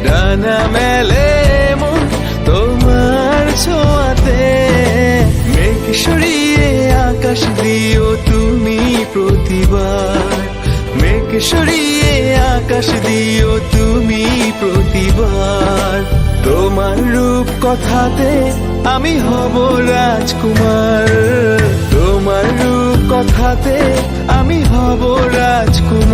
ডানা মেলে মন তোমার ছোঁয়াতে। মেঘ সরিয়ে আকাশ দিও তুমি প্রতিবার, মেঘ সরিয়ে আকাশ দিও তুমি প্রতিবার। তোমার রূপ কথাতে আমি হব রাজকুমার, তোমার রূপ কথাতে আমি হব রাজকুমার।